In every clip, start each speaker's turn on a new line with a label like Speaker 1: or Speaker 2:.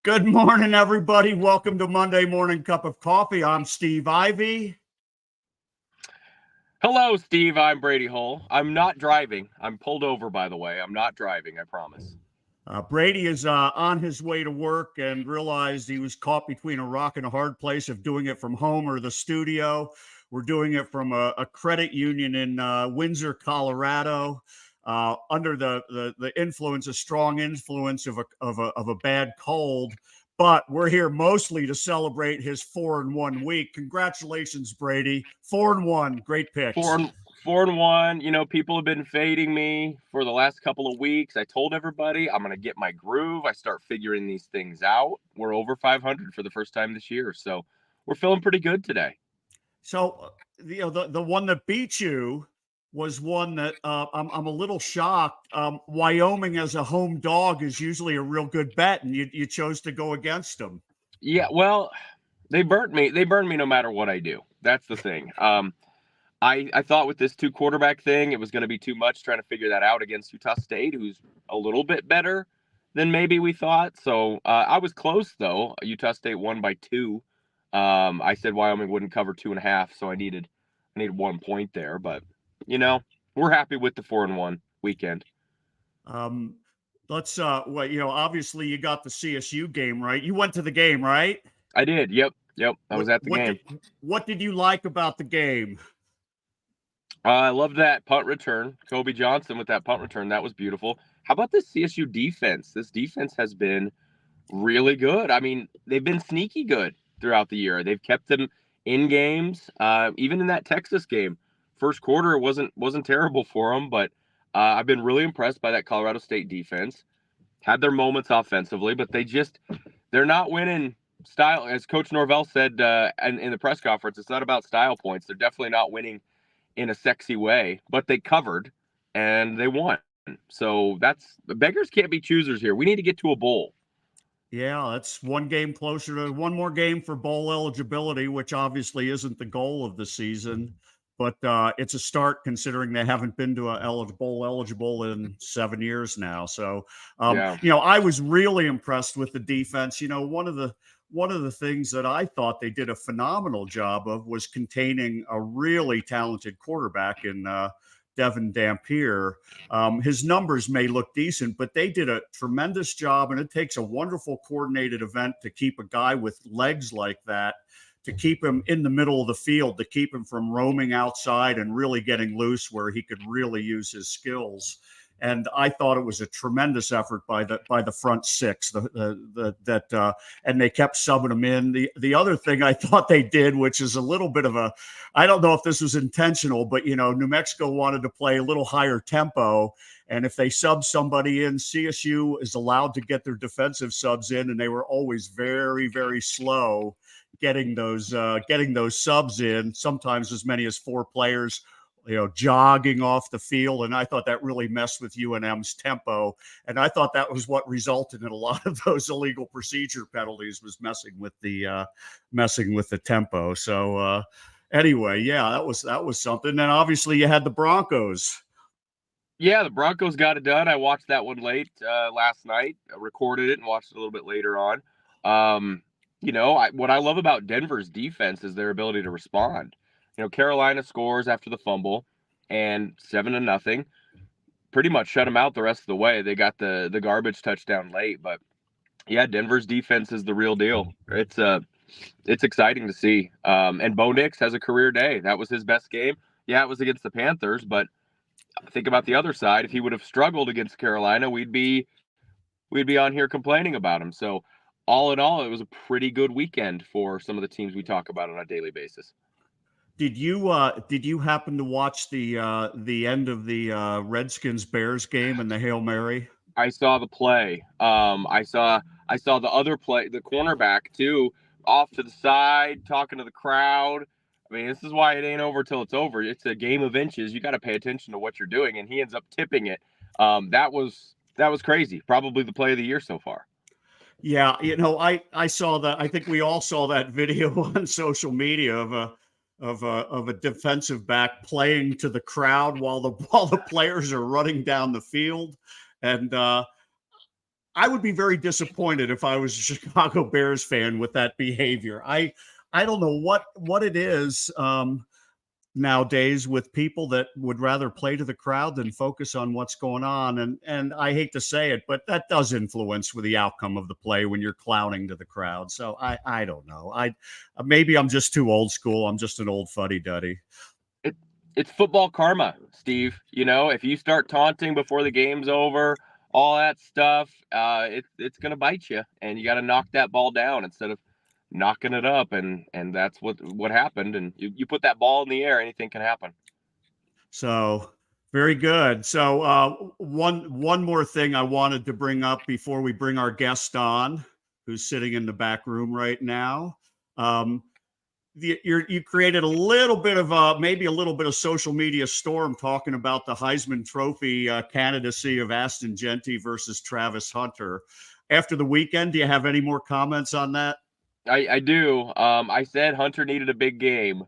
Speaker 1: Good morning, everybody. Welcome to Monday Morning Cup of Coffee. I'm Steve Ivy.
Speaker 2: Hello, Steve. I'm Brady Hull. I'm not driving. I'm pulled over, by the way. I'm not driving, I promise.
Speaker 1: Brady is on his way to work and realized he was caught between a rock and a hard place of doing it from home or the studio. We're doing it from a credit union in Windsor, Colorado, under the influence, a strong influence of a bad cold. But we're here mostly to celebrate his 4-1 week. Congratulations, Brady. 4-1, great picks.
Speaker 2: Four and one. You know, people have been fading me for the last couple of weeks. I told everybody I'm going to get my groove. I start figuring these things out. We're over 500 for the first time this year, so we're feeling pretty good today.
Speaker 1: So, the one that beat you was one that I'm a little shocked. Wyoming as a home dog is usually a real good bet, and you chose to go against them.
Speaker 2: Yeah, well, they burnt me. They burn me no matter what I do. That's the thing. I thought with this two quarterback thing, it was going to be too much trying to figure that out against Utah State, who's a little bit better than maybe we thought. So I was close, though. Utah State won by 2. I said Wyoming wouldn't cover 2.5, so I needed 1 point there. But, we're happy with the 4-1 weekend.
Speaker 1: Obviously you got the CSU game, right? You went to the game, right?
Speaker 2: I did. Yep. I was at the game.
Speaker 1: What did you like about the game?
Speaker 2: I love that punt return. Kobe Johnson with that punt return. That was beautiful. How about the CSU defense? This defense has been really good. I mean, they've been sneaky good throughout the year. They've kept them in games. Even in that Texas game, first quarter wasn't terrible for them, but I've been really impressed by that Colorado State defense. Had their moments offensively, but they're not winning style. As Coach Norvell said in the press conference, it's not about style points. They're definitely not winning in a sexy way, but they covered and they won. So beggars can't be choosers here. We need to get to a bowl.
Speaker 1: Yeah, that's one game closer to one more game for bowl eligibility, which obviously isn't the goal of the season, but it's a start considering they haven't been to a bowl eligible in 7 years now. So, I was really impressed with the defense. One of the things that I thought they did a phenomenal job of was containing a really talented quarterback in Devin Dampier. His numbers may look decent, but they did a tremendous job, and it takes a wonderful coordinated event to keep a guy with legs like that, to keep him in the middle of the field, to keep him from roaming outside and really getting loose where he could really use his skills. And I thought it was a tremendous effort by the front six. And they kept subbing them in. The other thing I thought they did, which is a little bit of I don't know if this was intentional, but New Mexico wanted to play a little higher tempo, and if they sub somebody in, CSU is allowed to get their defensive subs in, and they were always very, very slow getting those subs in. Sometimes as many as 4 players jogging off the field. And I thought that really messed with UNM's tempo. And I thought that was what resulted in a lot of those illegal procedure penalties, was messing with the tempo. So anyway, yeah, that was something. And obviously you had the Broncos.
Speaker 2: Yeah, the Broncos got it done. I watched that one late last night. I recorded it and watched it a little bit later on. What I love about Denver's defense is their ability to respond. Carolina scores after the fumble, and 7-0, pretty much shut them out the rest of the way. They got the garbage touchdown late, but yeah, Denver's defense is the real deal. It's exciting to see. And Bo Nix has a career day. That was his best game. Yeah, it was against the Panthers, but think about the other side. If he would have struggled against Carolina, we'd be on here complaining about him. So all in all, it was a pretty good weekend for some of the teams we talk about on a daily basis.
Speaker 1: Did you happen to watch the end of the Redskins Bears game and the Hail Mary?
Speaker 2: I saw the play. I saw the other play, the cornerback too, off to the side, talking to the crowd. I mean, this is why it ain't over till it's over. It's a game of inches. You got to pay attention to what you're doing, and he ends up tipping it. That was crazy. Probably the play of the year so far.
Speaker 1: Yeah, I saw that. I think we all saw that video on social media of a defensive back playing to the crowd while the players are running down the field. And I would be very disappointed if I was a Chicago Bears fan with that behavior. I don't know what it is nowadays with people that would rather play to the crowd than focus on what's going on. And I hate to say it, but that does influence with the outcome of the play when you're clowning to the crowd. So I don't know. Maybe I'm just too old school. I'm just an old fuddy-duddy.
Speaker 2: It's football karma, Steve. You know, if you start taunting before the game's over, all that stuff, it's gonna bite you, and you got to knock that ball down instead of knocking it up, and that's what happened. And you put that ball in the air, anything can happen.
Speaker 1: So very good. So one more thing I wanted to bring up before we bring our guest on, who's sitting in the back room right now. You created a little bit of maybe a little bit of social media storm talking about the Heisman Trophy candidacy of Ashton Jeanty versus Travis Hunter. After the weekend, do you have any more comments on that?
Speaker 2: I do. I said Hunter needed a big game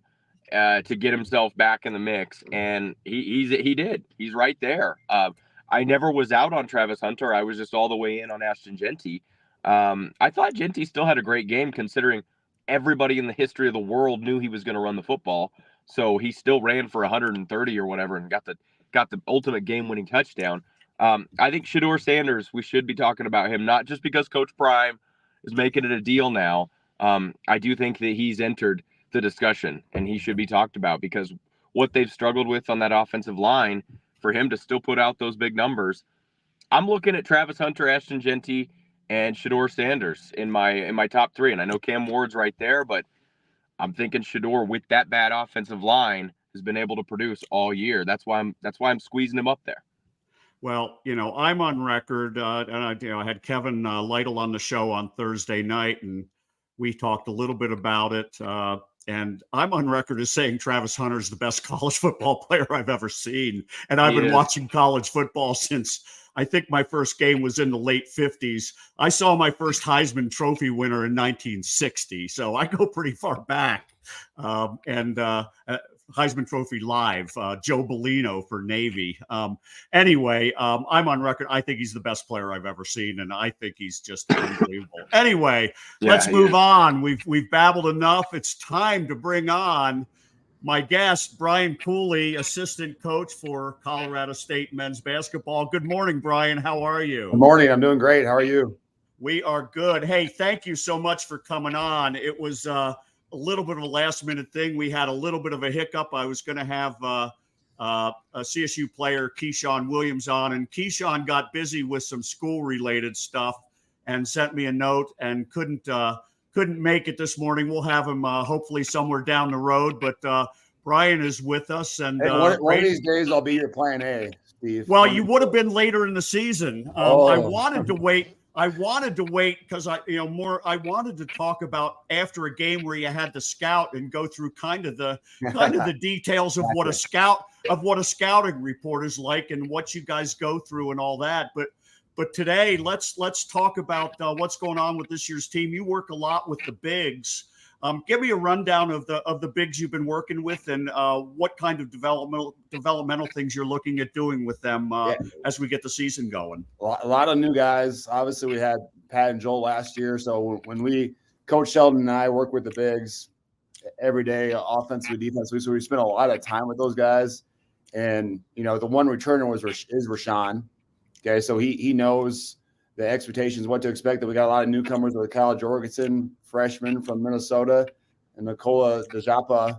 Speaker 2: to get himself back in the mix, and he did. He's right there. I never was out on Travis Hunter. I was just all the way in on Ashton Jeanty. I thought Jeanty still had a great game considering everybody in the history of the world knew he was going to run the football. So he still ran for 130 or whatever and got the ultimate game-winning touchdown. I think Shedeur Sanders, we should be talking about him, not just because Coach Prime is making it a deal now. I do think that he's entered the discussion and he should be talked about because what they've struggled with on that offensive line, for him to still put out those big numbers. I'm looking at Travis Hunter, Ashton Jeanty, and Shedeur Sanders in my top three. And I know Cam Ward's right there, but I'm thinking Shedeur with that bad offensive line has been able to produce all year. That's why I'm squeezing him up there.
Speaker 1: Well, I'm on record, and I had Kevin Lytle on the show on Thursday night, and we talked a little bit about it. And I'm on record as saying Travis Hunter is the best college football player I've ever seen. And I've been watching college football since I think my first game was in the late 50s. I saw my first Heisman Trophy winner in 1960. So I go pretty far back. Heisman Trophy live, Joe Bellino for Navy. Anyway, I'm on record. I think he's the best player I've ever seen, and I think he's just unbelievable. Anyway, let's move on. We've babbled enough. It's time to bring on my guest, Brian Cooley, assistant coach for Colorado State men's basketball. Good morning, Brian. How are you?
Speaker 3: Good morning. I'm doing great. How are you?
Speaker 1: We are good. Hey, thank you so much for coming on. It was a little bit of a last minute thing. We had a little bit of a hiccup. I was going to have a CSU player, Keyshawn Williams, on, and Keyshawn got busy with some school related stuff and sent me a note and couldn't make it this morning. We'll have him hopefully somewhere down the road, but Brian is with us. And
Speaker 3: one of these days I'll be your plan A, Steve.
Speaker 1: Well, you would have been later in the season. I wanted to wait. Because I wanted to talk about after a game where you had to scout and go through kind of the details of what a scouting report is like and what you guys go through and all that. But today, let's talk about what's going on with this year's team. You work a lot with the bigs. Give me a rundown of the bigs you've been working with and what kind of developmental things you're looking at doing with them as we get the season going.
Speaker 3: A lot of new guys. Obviously, we had Pat and Joel last year. So when Coach Sheldon and I work with the bigs every day, offensively, defensively, so we spent a lot of time with those guys. And the one returner is Rashawn. Okay, so he knows the expectations, what to expect. That we got a lot of newcomers with Kyle Jorgensen, freshman from Minnesota, and Nicola DeJapa,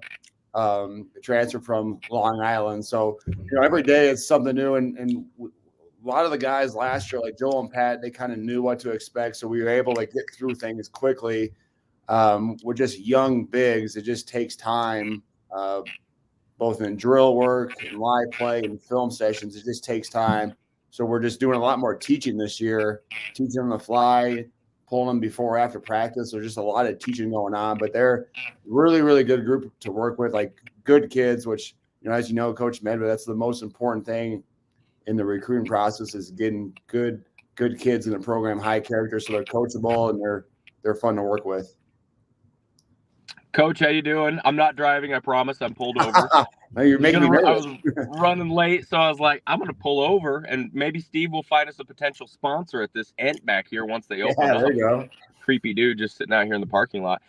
Speaker 3: transfer from Long Island. So every day it's something new, and a lot of the guys last year, like Joel and Pat, they kind of knew what to expect, so we were able to get through things quickly. We're just young bigs. It just takes time, both in drill work and live play and film sessions. It just takes time. So we're just doing a lot more teaching this year, teaching them to fly, pulling them before or after practice. There's just a lot of teaching going on, but they're really, really good group to work with, like good kids, which, as you know, Coach Medved, that's the most important thing in the recruiting process is getting good kids in the program, high character, so they're coachable and they're fun to work with.
Speaker 2: Coach, how you doing? I'm not driving. I promise. I'm pulled over.
Speaker 3: No, you're making me
Speaker 2: I
Speaker 3: nervous.
Speaker 2: was running late, so I was like, I'm gonna pull over, and maybe Steve will find us a potential sponsor at this Ent back here once they open
Speaker 3: Yeah,
Speaker 2: up.
Speaker 3: there you go.
Speaker 2: Creepy dude just sitting out here in the parking lot.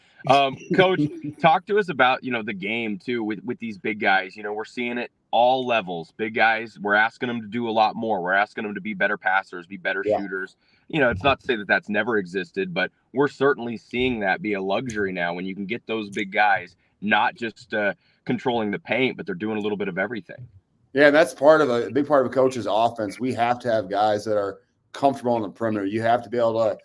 Speaker 2: Coach, talk to us about the game too with these big guys. We're seeing it all levels. Big guys, we're asking them to do a lot more. We're asking them to be better passers, be better
Speaker 3: Yeah.
Speaker 2: shooters. It's not to say that that's never existed, but we're certainly seeing that be a luxury now when you can get those big guys not just controlling the paint, but they're doing a little bit of everything.
Speaker 3: Yeah, that's a big part of a coach's offense. We have to have guys that are comfortable on the perimeter. You have to be able to,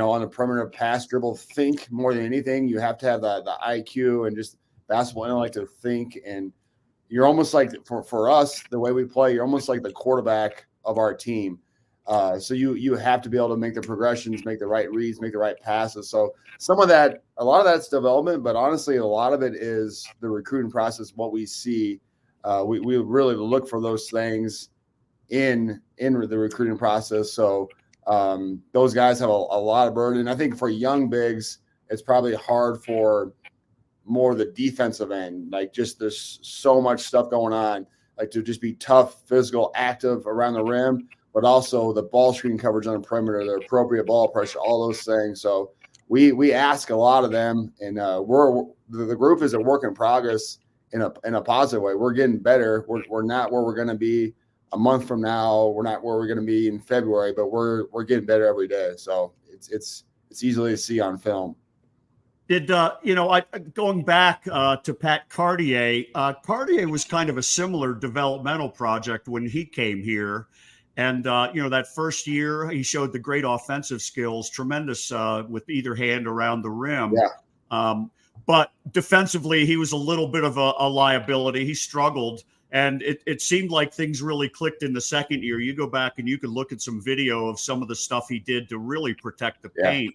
Speaker 3: on the perimeter, pass, dribble, think more than anything. You have to have the IQ and just basketball intellect to think. And you're almost like, for us, the way we play, you're almost like the quarterback of our team. So you have to be able to make the progressions, make the right reads, make the right passes. So a lot of that's development, but honestly, a lot of it is the recruiting process, what we see. We really look for those things in the recruiting process. So those guys have a lot of burden. I think for young bigs, it's probably hard for more the defensive end. Like, just there's so much stuff going on, like to just be tough, physical, active around the rim, but also the ball screen coverage on the perimeter, the appropriate ball pressure, all those things. So we ask a lot of them, and the group is a work in progress in a positive way. We're getting better. We're not where we're going to be a month from now. We're not where we're going to be in February, but we're getting better every day. So it's easily to see on film.
Speaker 1: Did going back to Pat Cartier? Cartier was kind of a similar developmental project when he came here, and that first year he showed the great offensive skills, tremendous with either hand around the rim.
Speaker 3: Yeah.
Speaker 1: But defensively, he was a little bit of a liability. He struggled, and it seemed like things really clicked in the second year. You go back and you can look at some video of some of the stuff he did to really protect the paint.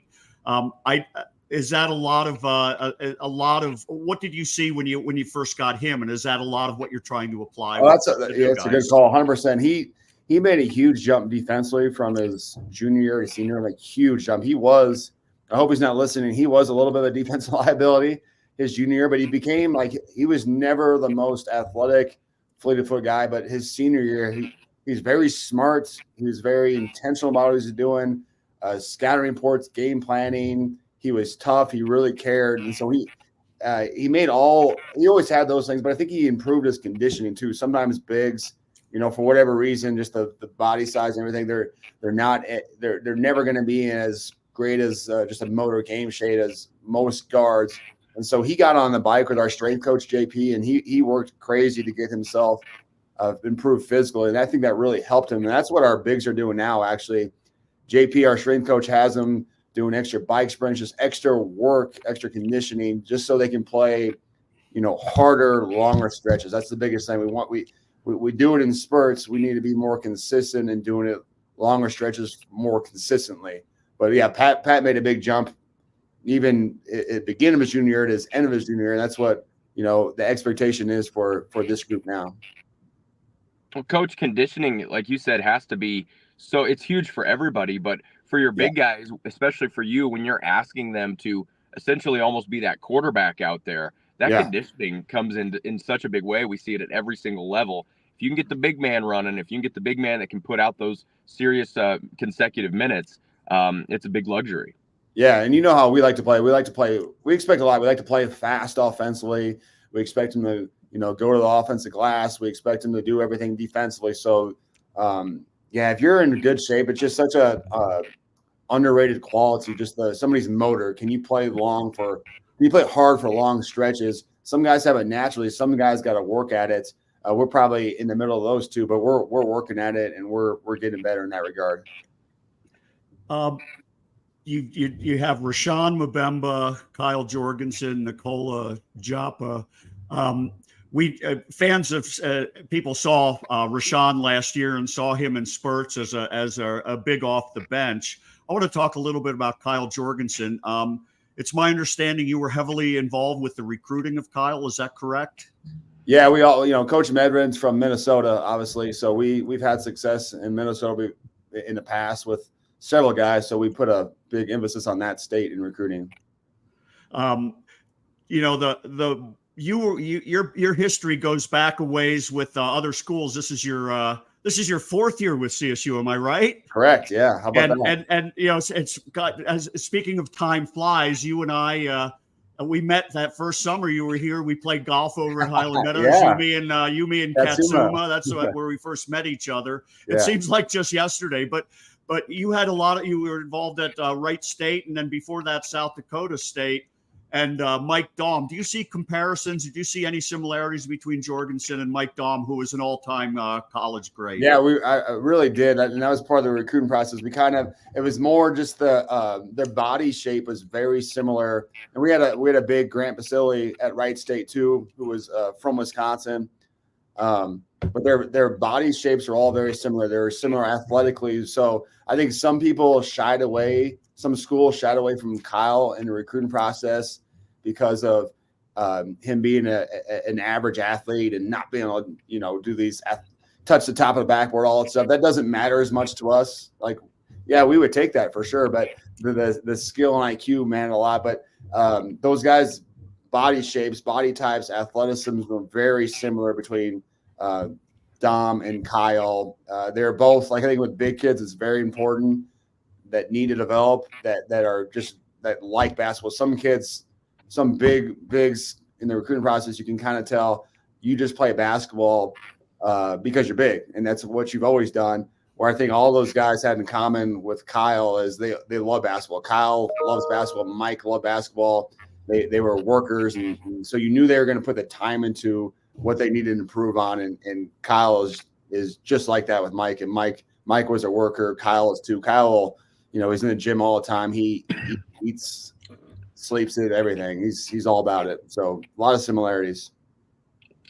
Speaker 1: Is that a lot of what did you see when you first got him, and is that a lot of what you're trying to apply?
Speaker 3: Well, it's a good call, 100%. He made a huge jump defensively from his junior year to senior, like huge jump. I hope he's not listening. He was a little bit of a defensive liability his junior year, but he became he was never the most athletic, fleet-of-foot guy. But his senior year, he's very smart. He was very intentional about what he was doing, scouting reports, game planning. He was tough. He really cared, and so he always had those things. But I think he improved his conditioning too. Sometimes bigs, for whatever reason, just the body size and everything, they're never going to be as great as just a motor game shade as most guards. And so he got on the bike with our strength coach, JP, and he worked crazy to get himself improved physically. And I think that really helped him. And that's what our bigs are doing now, actually. JP, our strength coach, has them doing extra bike sprints, just extra work, extra conditioning, just so they can play, harder, longer stretches. That's the biggest thing we want. We do it in spurts. We need to be more consistent in doing it longer stretches more consistently. But yeah, Pat made a big jump, even at the beginning of his junior year to his end of his junior year. And that's what, the expectation is for this group now.
Speaker 2: Well, coach, conditioning, like you said, has to be, so it's huge for everybody, but for your big guys, especially for you, when you're asking them to essentially almost be that quarterback out there, that conditioning comes in such a big way. We see it at every single level. If you can get the big man running, if you can get the big man that can put out those serious consecutive minutes, it's a big luxury.
Speaker 3: Yeah, and you know how we like to play. We expect a lot. We like to play fast offensively. We expect them to, go to the offensive glass. We expect them to do everything defensively. So, if you're in good shape, it's just such a underrated quality. Just somebody's motor. Can you play hard for long stretches? Some guys have it naturally. Some guys got to work at it. We're probably in the middle of those two, but we're working at it, and we're getting better in that regard.
Speaker 1: You have Rashawn Mbemba, Kyle Jorgensen, Nikola Joppa. Fans of people saw Rashawn last year and saw him in spurts as a big off the bench. I want to talk a little bit about Kyle Jorgensen. It's my understanding you were heavily involved with the recruiting of Kyle. Is that correct?
Speaker 3: Yeah, we all, Coach Medrin's from Minnesota, obviously. So we've had success in Minnesota in the past with several guys. So we put a big emphasis on that state in recruiting.
Speaker 1: your history goes back a ways with other schools. This is your fourth year with CSU. Am I right?
Speaker 3: Correct. Yeah. How about that?
Speaker 1: And it's got, as speaking of time flies, you and I, we met that first summer you were here. We played golf over at Highland Meadows.
Speaker 3: Yeah.
Speaker 1: You, me, and
Speaker 3: Katsuma.
Speaker 1: Katsuma. That's where we first met each other.
Speaker 3: Yeah.
Speaker 1: It seems like just yesterday, but you had you were involved at Wright State, and then before that, South Dakota State. And Mike Daum, do you see comparisons? Do you see any similarities between Jorgensen and Mike Daum, who was an all-time college great?
Speaker 3: Yeah, I really did, and that was part of the recruiting process. It was more just their body shape was very similar, and we had a big Grant Basile at Wright State too, who was from Wisconsin, but their body shapes are all very similar. They're similar athletically, so I think some schools shied away from Kyle in the recruiting process because of him being an average athlete and not being able to, do these touch the top of the backboard, all that stuff. That doesn't matter as much to us. Like, yeah, we would take that for sure, but the skill and IQ mattered a lot. But those guys' body shapes, body types, athleticism were very similar between Dom and Kyle. They're both, like, I think with big kids, it's very important that need to develop that like basketball. Some kids, some bigs in the recruiting process, you can kind of tell you just play basketball because you're big, and that's what you've always done. Where I think all those guys had in common with Kyle is they love basketball. Kyle loves basketball. Mike loved basketball. They were workers, and so you knew they were going to put the time into what they needed to improve on. And Kyle is just like that with Mike. And Mike was a worker. Kyle is too. Kyle, he's in the gym all the time. He eats, sleeps it, everything. He's all about it. So a lot of similarities.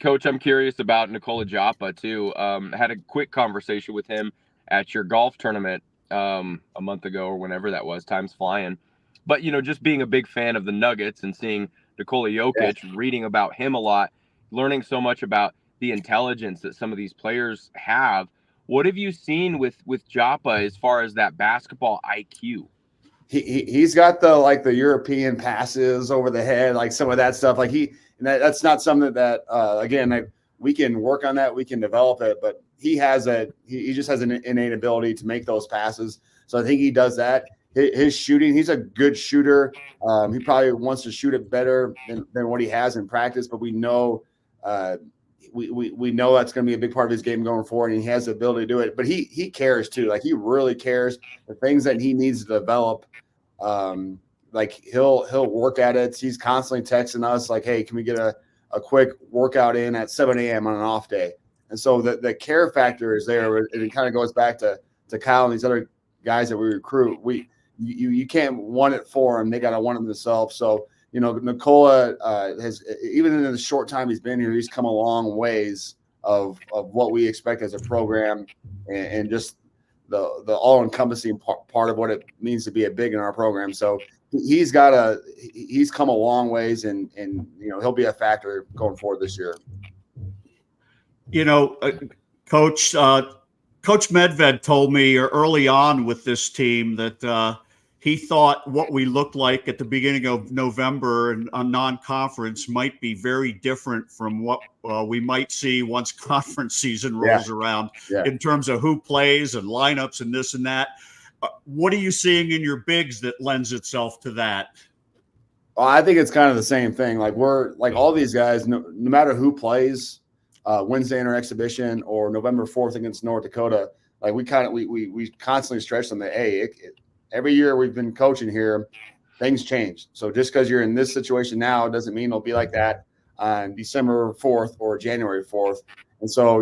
Speaker 2: Coach, I'm curious about Nikola Joppa too. Had a quick conversation with him at your golf tournament a month ago or whenever that was. Time's flying. But, just being a big fan of the Nuggets and seeing Nikola Jokic, reading about him a lot, learning so much about the intelligence that some of these players have. What have you seen with Joppa as far as that basketball IQ?
Speaker 3: He's got the European passes over the head, like some of that stuff. Like that's not something that again, we can work on that, we can develop it, but he just has an innate ability to make those passes. So I think he does that. His shooting, he's a good shooter. He probably wants to shoot it better than what he has in practice, but we know we know that's going to be a big part of his game going forward, and he has the ability to do it. But he cares too. Like, he really cares. The things that he needs to develop, like he'll work at it. He's constantly texting us like, "Hey, can we get a quick workout in at 7 a.m. on an off day?" And so the care factor is there, and it kind of goes back to Kyle and these other guys that we recruit. You can't want it for them; they got to want them themselves. So Nikola has, even in the short time he's been here, he's come a long ways of what we expect as a program, and just the all-encompassing part of what it means to be a big in our program. So he's come a long ways, and he'll be a factor going forward this year.
Speaker 1: Coach Medved told me early on with this team that he thought what we looked like at the beginning of November and on non-conference might be very different from what we might see once conference season rolls around in terms of who plays and lineups and this and that. What are you seeing in your bigs that lends itself to that?
Speaker 3: Well, I think it's kind of the same thing. Like, we're like all these guys, no matter who plays Wednesday in our exhibition or November 4th against North Dakota, like we constantly stretch them that, hey, every year we've been coaching here, things change. So just because you're in this situation now doesn't mean it'll be like that on December 4th or January 4th. And so,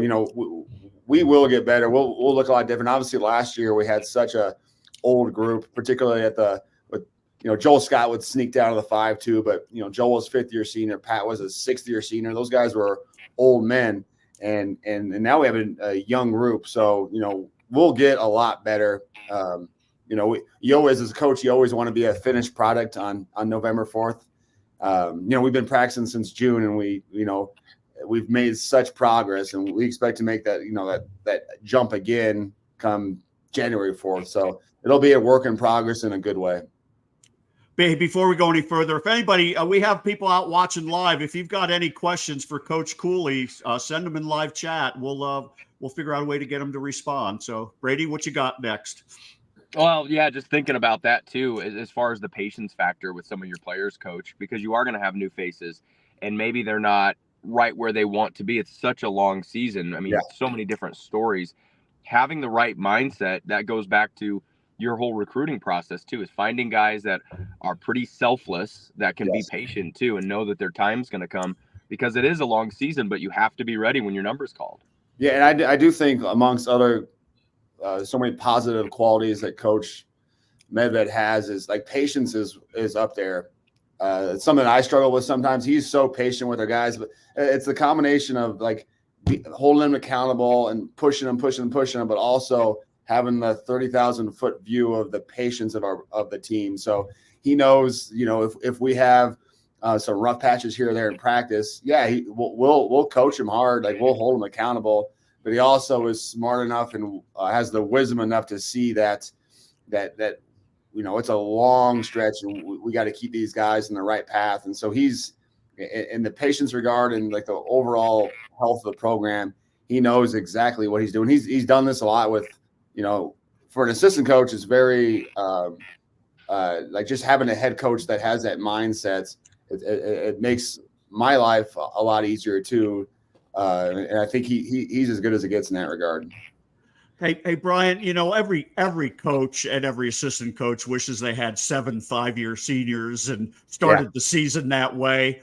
Speaker 3: we will get better. We'll look a lot different. Obviously, last year we had such a old group, particularly Joel Scott would sneak down to the 5-2, but Joel was 5th-year senior, Pat was a 6th-year senior. Those guys were old men, and now we have a young group. So we'll get a lot better. You always, as a coach, you always want to be a finished product on November 4th. We've been practicing since June, and we've made such progress, and we expect to make that that jump again come January 4th. So it'll be a work in progress in a good way.
Speaker 1: Before we go any further, if anybody, we have people out watching live. If you've got any questions for Coach Cooley, send them in live chat. We'll figure out a way to get them to respond. So, Brady, what you got next?
Speaker 2: Well, yeah, just thinking about that too, as far as the patience factor with some of your players, Coach, because you are going to have new faces, and maybe they're not right where they want to be. It's such a long season. I mean, so many different stories. Having the right mindset, that goes back to your whole recruiting process too, is finding guys that are pretty selfless, that can be patient too, and know that their time's going to come, because it is a long season, but you have to be ready when your number's called.
Speaker 3: Yeah, and I do think amongst other so many positive qualities that Coach Medved has is like patience is up there. It's something I struggle with sometimes. He's so patient with our guys, but it's the combination of like holding them accountable and pushing them, but also having the 30,000-foot view of the patience of the team. So he knows, if we have some rough patches here or there in practice, we'll coach him hard, like we'll hold him accountable. But he also is smart enough and has the wisdom enough to see that it's a long stretch and we got to keep these guys in the right path. And so he's in the patience regard and like the overall health of the program. He knows exactly what he's doing. He's done this a lot with, for an assistant coach, it's very like just having a head coach that has that mindset. It makes my life a lot easier too. And I think he's as good as it gets in that regard.
Speaker 1: Hey, Brian, every coach and every assistant coach wishes they had 7 5-year seniors and started the season that way.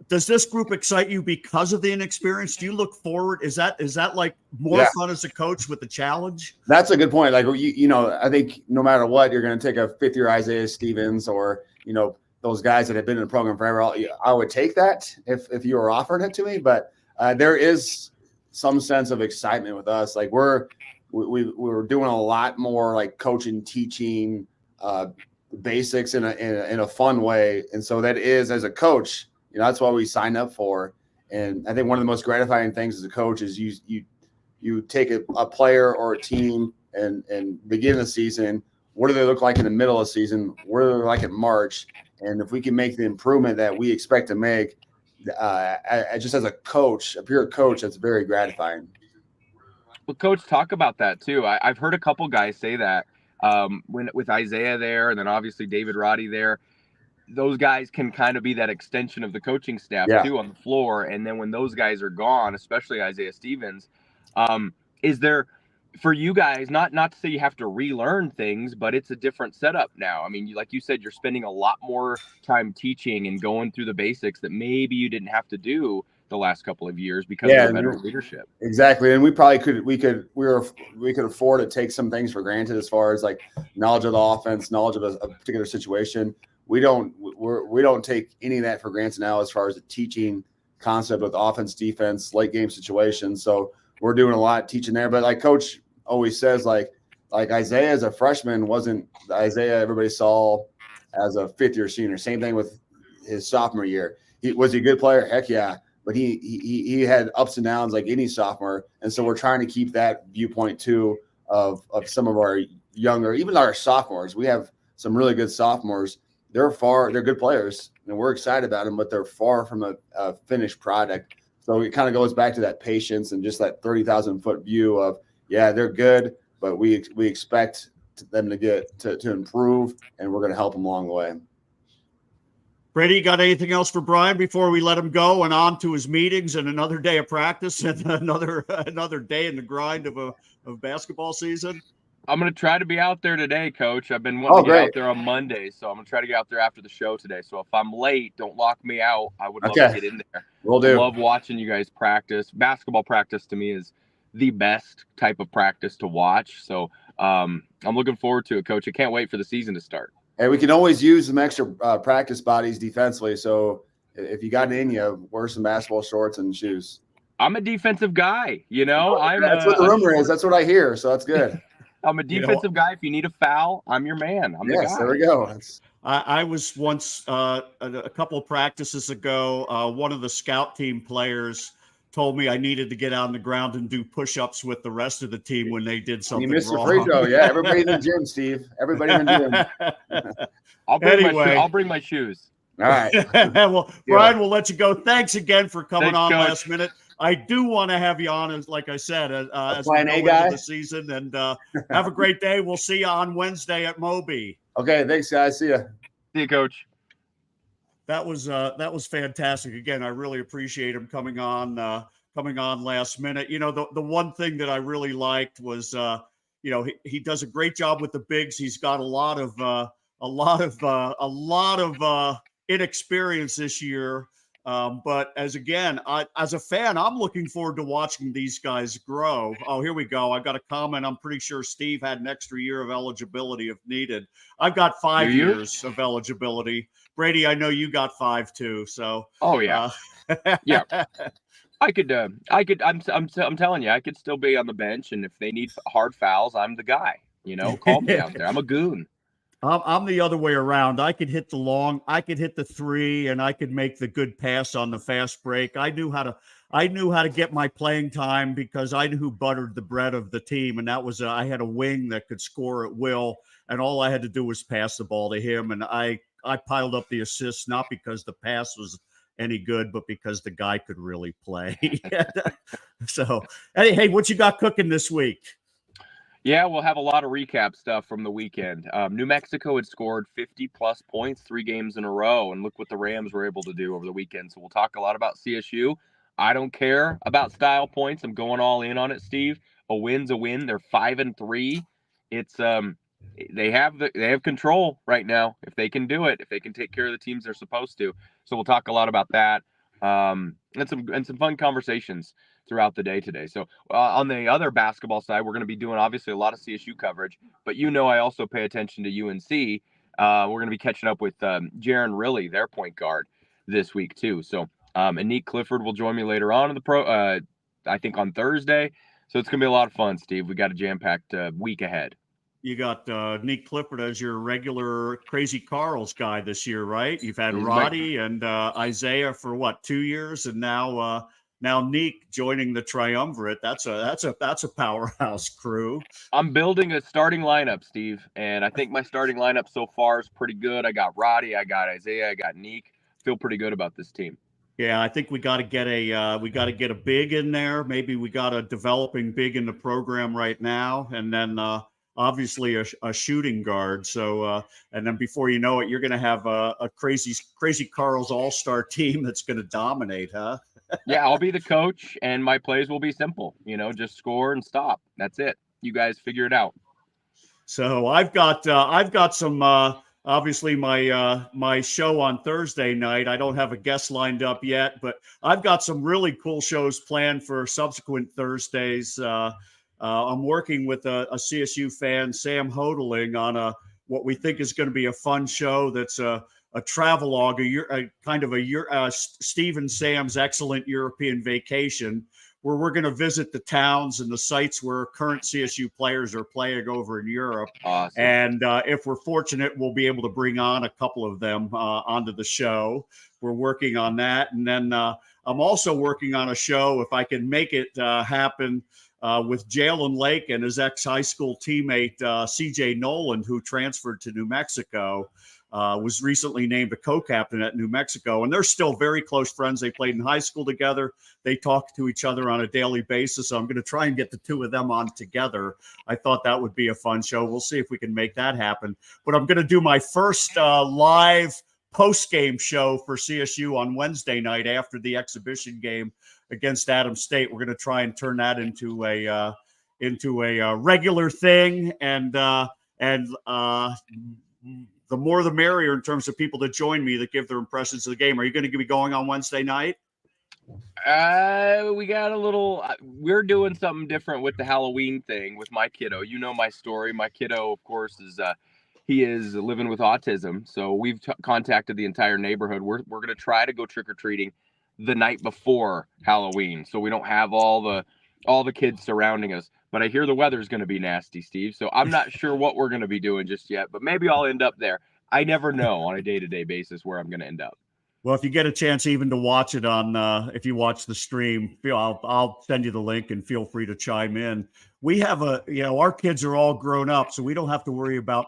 Speaker 1: Does this group excite you because of the inexperience? Do you look forward? Is that like more fun as a coach with the challenge?
Speaker 3: That's a good point. Like, I think no matter what, you're going to take a 5th-year Isaiah Stevens or, those guys that have been in the program forever. I would take that if you were offering it to me. But there is some sense of excitement with us. Like we're doing a lot more like coaching, teaching basics in a fun way. And so that is, as a coach, that's what we signed up for. And I think one of the most gratifying things as a coach is you take a player or a team and begin the season. What do they look like in the middle of the season? What do they look like in March? And if we can make the improvement that we expect to make, just as a coach, a pure coach, that's very gratifying.
Speaker 2: Well, Coach, talk about that too. I've heard a couple guys say that with Isaiah there, and then obviously David Roddy there. Those guys can kind of be that extension of the coaching staff too on the floor. And then when those guys are gone, especially Isaiah Stevens, is there for you guys, not to say you have to relearn things, but it's a different setup now. I mean, like you said, you're spending a lot more time teaching and going through the basics that maybe you didn't have to do the last couple of years because of the better leadership.
Speaker 3: Exactly. And we probably we could afford to take some things for granted as far as like knowledge of the offense, knowledge of a particular situation. We don't take any of that for granted now as far as the teaching concept with offense, defense, late game situations. So we're doing a lot teaching there. But like Coach always says, like Isaiah as a freshman wasn't the Isaiah everybody saw as a 5th-year senior. Same thing with his sophomore year. Was he a good player? Heck yeah. But he had ups and downs like any sophomore. And so we're trying to keep that viewpoint too of some of our younger, even our sophomores. We have some really good sophomores. They're good players and we're excited about them, but they're far from a finished product. So it kind of goes back to that patience and just that 30,000-foot view of, they're good, but we expect them to get to improve, and we're going to help them along the way.
Speaker 1: Brady, got anything else for Brian before we let him go and on to his meetings and another day of practice and another day in the grind of basketball season?
Speaker 2: I'm going to try to be out there today, Coach. I've been wanting to get out there on Monday, so I'm going to try to get out there after the show today. So if I'm late, don't lock me out. I would love to get in there.
Speaker 3: Will do.
Speaker 2: I love watching you guys practice. Basketball practice to me is the best type of practice to watch. So I'm looking forward to it, Coach. I can't wait for the season to start.
Speaker 3: Hey, we can always use some extra practice bodies defensively. So if you got it in you, wear some basketball shorts and shoes.
Speaker 2: I'm a defensive guy,
Speaker 3: That's what the rumor is. That's what I hear. So that's good.
Speaker 2: I'm a defensive guy. If you need a foul, I'm your man. I'm the guy.
Speaker 3: There we go.
Speaker 1: I was once a couple of practices ago, one of the scout team players told me I needed to get out on the ground and do push-ups with the rest of the team when they did something
Speaker 3: You missed
Speaker 1: wrong.
Speaker 3: the free throw. Yeah, everybody in the gym, Steve. Everybody in the gym.
Speaker 2: I'll bring my shoes.
Speaker 3: All right.
Speaker 1: Well, Brian, we'll let you go. Thanks again for coming
Speaker 2: Thanks,
Speaker 1: on
Speaker 2: Coach.
Speaker 1: last minute. I do want to have you on, as like I said, as we
Speaker 3: Plan
Speaker 1: go
Speaker 3: A
Speaker 1: into
Speaker 3: guy?
Speaker 1: the season. And have a great day. We'll see you on Wednesday at Moby.
Speaker 3: Okay, thanks, guys. See ya.
Speaker 2: See you, Coach.
Speaker 1: That was fantastic. Again, I really appreciate him coming on last minute. You know, the one thing that I really liked was you know, he does a great job with the bigs. He's got a lot of inexperience this year. But as a fan, I'm looking forward to watching these guys grow. Oh, here we go. I got a comment. I'm pretty sure Steve had an extra year of eligibility if needed. I've got 5 years of eligibility. Brady, I know you got 5 too. So,
Speaker 2: oh yeah, yeah. I'm telling you, I could still be on the bench, and if they need hard fouls, I'm the guy. You know, call me out there. I'm a goon.
Speaker 1: I'm the other way around. I could hit the long, I could hit the 3, and I could make the good pass on the fast break. I knew how to get my playing time because I knew who buttered the bread of the team, and that was I had a wing that could score at will, and all I had to do was pass the ball to him, and I piled up the assists not because the pass was any good, but because the guy could really play. So, hey, what you got cooking this week?
Speaker 2: Yeah, we'll have a lot of recap stuff from the weekend. New Mexico had scored 50-plus points 3 games in a row, and look what the Rams were able to do over the weekend. So we'll talk a lot about CSU. I don't care about style points. I'm going all in on it, Steve. A win's a win. They're 5-3. It's they have control right now. If they can do it, if they can take care of the teams they're supposed to. So we'll talk a lot about that. And some fun conversations throughout the day today. So on the other basketball side, we're going to be doing obviously a lot of CSU coverage, but I also pay attention to UNC. We're going to be catching up with Jaron Riley, their point guard, this week too. So Anique Clifford will join me later on in the I think on Thursday. So it's going to be a lot of fun, Steve. We got a jam-packed week ahead.
Speaker 1: You got Anique Clifford as your regular Crazy Carl's guy this year, right? You've had Roddy and Isaiah for what, 2 years, and now Nick joining the triumvirate. That's a powerhouse crew.
Speaker 2: I'm building a starting lineup, Steve, and I think my starting lineup so far is pretty good. I got Roddy, I got Isaiah, I got Nick. Feel pretty good about this team.
Speaker 1: Yeah, I think we got to get a big in there. Maybe we got a developing big in the program right now, and then obviously a shooting guard. So and then before you know it, you're going to have a crazy Carl's all-star team that's going to dominate, huh?
Speaker 2: Yeah, I'll be the coach, and my plays will be simple. Just score and stop. That's it. You guys figure it out.
Speaker 1: So I've got some obviously my show on Thursday night. I don't have a guest lined up yet, but I've got some really cool shows planned for subsequent Thursdays. I'm working with a CSU fan, Sam Hodling, on what we think is going to be a fun show. That's a travelogue, Steve and Sam's excellent European vacation, where we're going to visit the towns and the sites where current CSU players are playing over in Europe.
Speaker 2: Awesome.
Speaker 1: And if we're fortunate, we'll be able to bring on a couple of them onto the show. We're working on that. And then I'm also working on a show, if I can make it happen, with Jalen Lake and his ex-high school teammate, CJ Noland, who transferred to New Mexico, was recently named a co-captain at New Mexico. And they're still very close friends. They played in high school together. They talk to each other on a daily basis. So I'm going to try and get the two of them on together. I thought that would be a fun show. We'll see if we can make that happen. But I'm going to do my first live post-game show for CSU on Wednesday night after the exhibition game against Adams State. We're going to try and turn that into a regular thing, and the more the merrier in terms of people that join me that give their impressions of the game. Are you going to be going on Wednesday night?
Speaker 2: We got a little. We're doing something different with the Halloween thing with my kiddo. You know my story. My kiddo, of course, he is living with autism. So we've contacted the entire neighborhood. We're going to try to go trick-or-treating the night before Halloween, so we don't have all the kids surrounding us. But I hear the weather's going to be nasty, Steve. So I'm not sure what we're going to be doing just yet, but maybe I'll end up there. I never know on a day-to-day basis where I'm going to end up.
Speaker 1: Well, if you get a chance even to watch it on, if you watch the stream, I'll send you the link and feel free to chime in. We have our kids are all grown up, so we don't have to worry about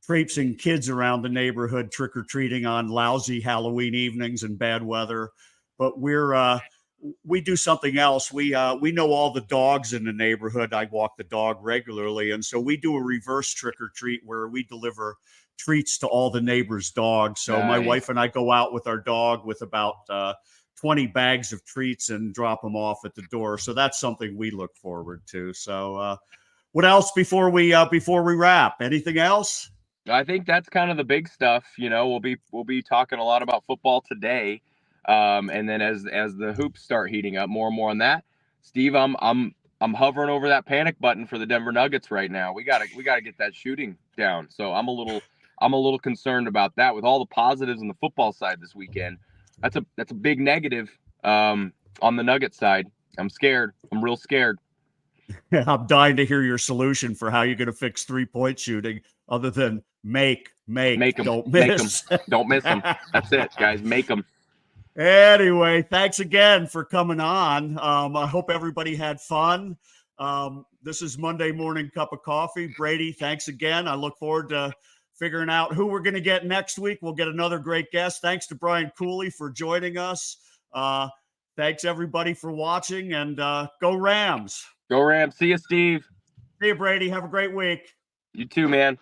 Speaker 1: traipsing kids around the neighborhood trick-or-treating on lousy Halloween evenings and bad weather. But we do something else. We know all the dogs in the neighborhood. I walk the dog regularly. And so we do a reverse trick-or-treat where we deliver treats to all the neighbors' dogs. So my wife and I go out with our dog with about 20 bags of treats and drop them off at the door. So that's something we look forward to. So what else before we wrap? Anything else?
Speaker 2: I think that's kind of the big stuff. We'll be talking a lot about football today, and then as the hoops start heating up more and more on that, Steve, I'm hovering over that panic button for the Denver Nuggets right now. We gotta get that shooting down. So I'm a little concerned about that. With all the positives on the football side this weekend, that's a big negative on the Nugget side. I'm scared. I'm real scared.
Speaker 1: I'm dying to hear your solution for how you're going to fix 3-point shooting, other than make them, don't miss.
Speaker 2: Don't miss them. That's it, guys. Make them.
Speaker 1: Anyway, thanks again for coming on. I hope everybody had fun. This is Monday Morning Cup of Coffee. Brady, thanks again. I look forward to figuring out who we're going to get next week. We'll get another great guest. Thanks to Brian Cooley for joining us. Thanks, everybody, for watching, and go Rams.
Speaker 2: Go Rams. See you, Steve.
Speaker 1: See you, Brady. Have a great week.
Speaker 2: You too, man.